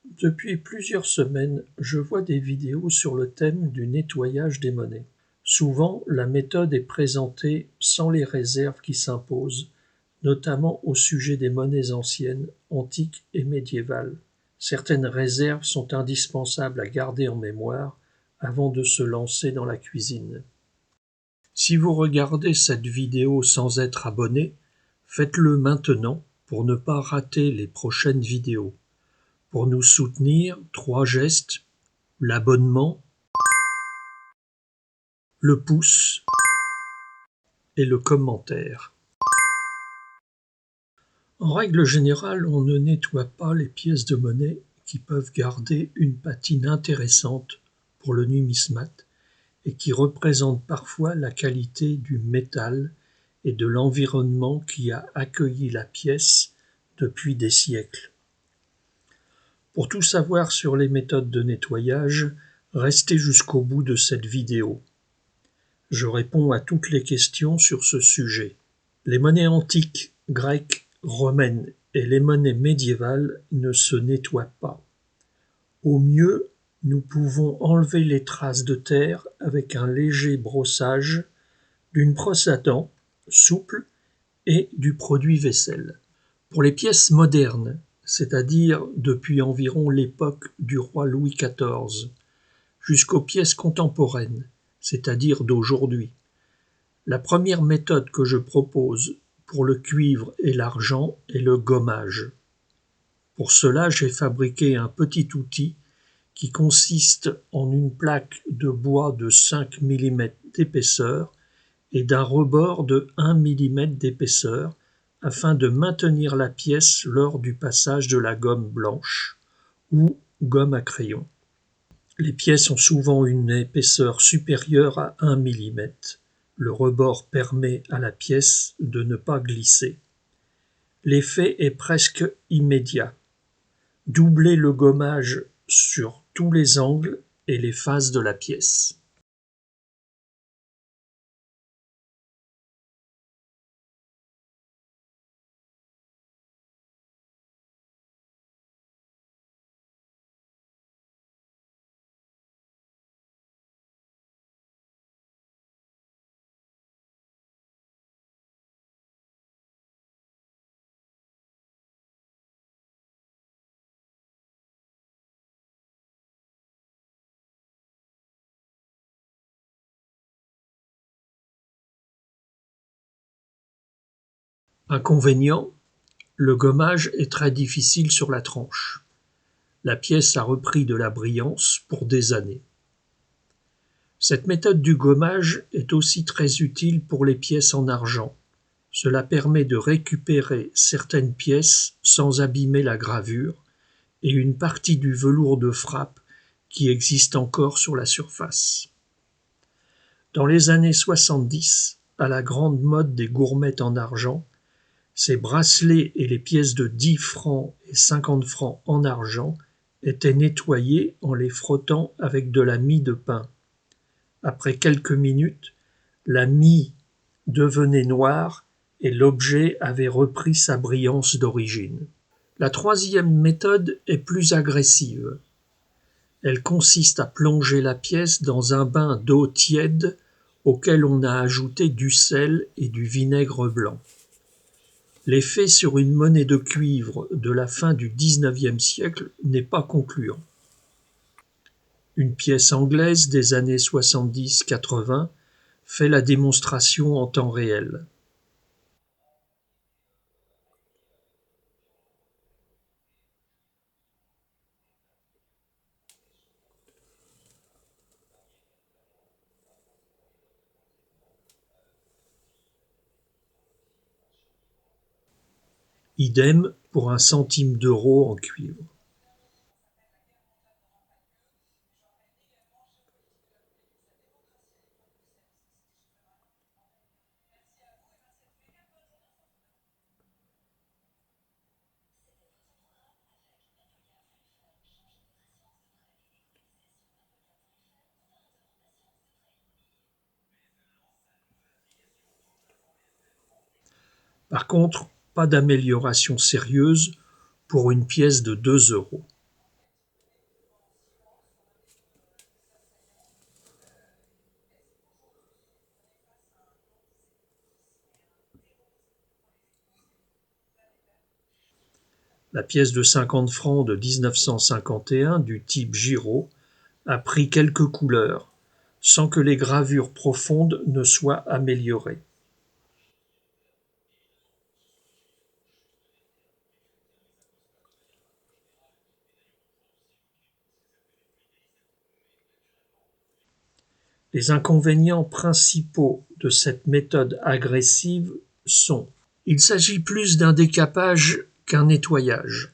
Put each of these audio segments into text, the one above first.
Depuis plusieurs semaines, je vois des vidéos sur le thème du nettoyage des monnaies. Souvent, la méthode est présentée sans les réserves qui s'imposent, notamment au sujet des monnaies anciennes, antiques et médiévales. Certaines réserves sont indispensables à garder en mémoire avant de se lancer dans la cuisine. Si vous regardez cette vidéo sans être abonné, faites-le maintenant pour ne pas rater les prochaines vidéos. Pour nous soutenir, 3 gestes: l'abonnement, le pouce et le commentaire. En règle générale, on ne nettoie pas les pièces de monnaie qui peuvent garder une patine intéressante pour le numismate et qui représentent parfois la qualité du métal et de l'environnement qui a accueilli la pièce depuis des siècles. Pour tout savoir sur les méthodes de nettoyage, restez jusqu'au bout de cette vidéo. Je réponds à toutes les questions sur ce sujet. Les monnaies antiques, grecques, romaines et les monnaies médiévales ne se nettoient pas. Au mieux, nous pouvons enlever les traces de terre avec un léger brossage, d'une brosse à dents souple et du produit vaisselle. Pour les pièces modernes, c'est-à-dire depuis environ l'époque du roi Louis XIV, jusqu'aux pièces contemporaines, c'est-à-dire d'aujourd'hui, la première méthode que je propose pour le cuivre et l'argent est le gommage. Pour cela, j'ai fabriqué un petit outil qui consiste en une plaque de bois de 5 mm d'épaisseur et d'un rebord de 1 mm d'épaisseur afin de maintenir la pièce lors du passage de la gomme blanche ou gomme à crayon. Les pièces ont souvent une épaisseur supérieure à 1 mm. Le rebord permet à la pièce de ne pas glisser. L'effet est presque immédiat. Doublez le gommage sur tous les angles et les faces de la pièce. Inconvénient: le gommage est très difficile sur la tranche. La pièce a repris de la brillance pour des années. Cette méthode du gommage est aussi très utile pour les pièces en argent. Cela permet de récupérer certaines pièces sans abîmer la gravure et une partie du velours de frappe qui existe encore sur la surface. Dans les années 70, à la grande mode des gourmettes en argent, ces bracelets et les pièces de 10 francs et 50 francs en argent étaient nettoyés en les frottant avec de la mie de pain. Après quelques minutes, la mie devenait noire et l'objet avait repris sa brillance d'origine. La troisième méthode est plus agressive. Elle consiste à plonger la pièce dans un bain d'eau tiède auquel on a ajouté du sel et du vinaigre blanc. L'effet sur une monnaie de cuivre de la fin du XIXe siècle n'est pas concluant. Une pièce anglaise des années 70-80 fait la démonstration en temps réel. Idem pour 1 centime d'euro en cuivre. Par contre, pas d'amélioration sérieuse pour une pièce de 2 euros. La pièce de 50 francs de 1951 du type Giraud a pris quelques couleurs, sans que les gravures profondes ne soient améliorées. Les inconvénients principaux de cette méthode agressive sont: il s'agit plus d'un décapage qu'un nettoyage.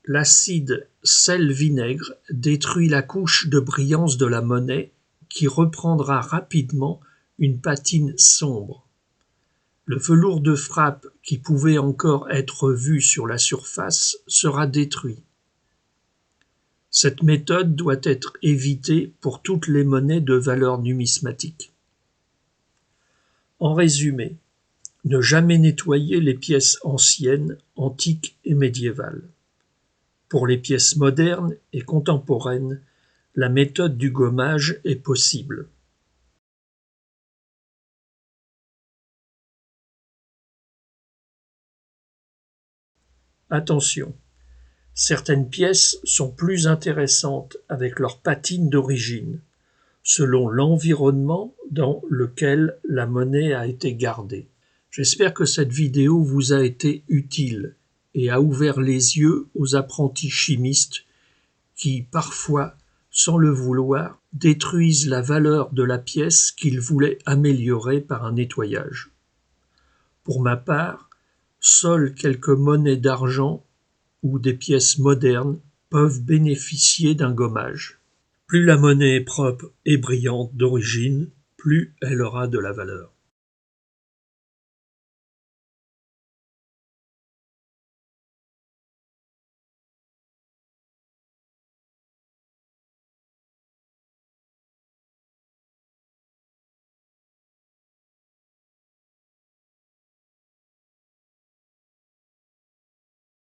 L'acide sel-vinaigre détruit la couche de brillance de la monnaie qui reprendra rapidement une patine sombre. Le velours de frappe qui pouvait encore être vu sur la surface sera détruit. Cette méthode doit être évitée pour toutes les monnaies de valeur numismatique. En résumé, ne jamais nettoyer les pièces anciennes, antiques et médiévales. Pour les pièces modernes et contemporaines, la méthode du gommage est possible. Attention, certaines pièces sont plus intéressantes avec leur patine d'origine, selon l'environnement dans lequel la monnaie a été gardée. J'espère que cette vidéo vous a été utile et a ouvert les yeux aux apprentis chimistes qui, parfois, sans le vouloir, détruisent la valeur de la pièce qu'ils voulaient améliorer par un nettoyage. Pour ma part, seules quelques monnaies d'argent ou des pièces modernes peuvent bénéficier d'un gommage. Plus la monnaie est propre et brillante d'origine, plus elle aura de la valeur.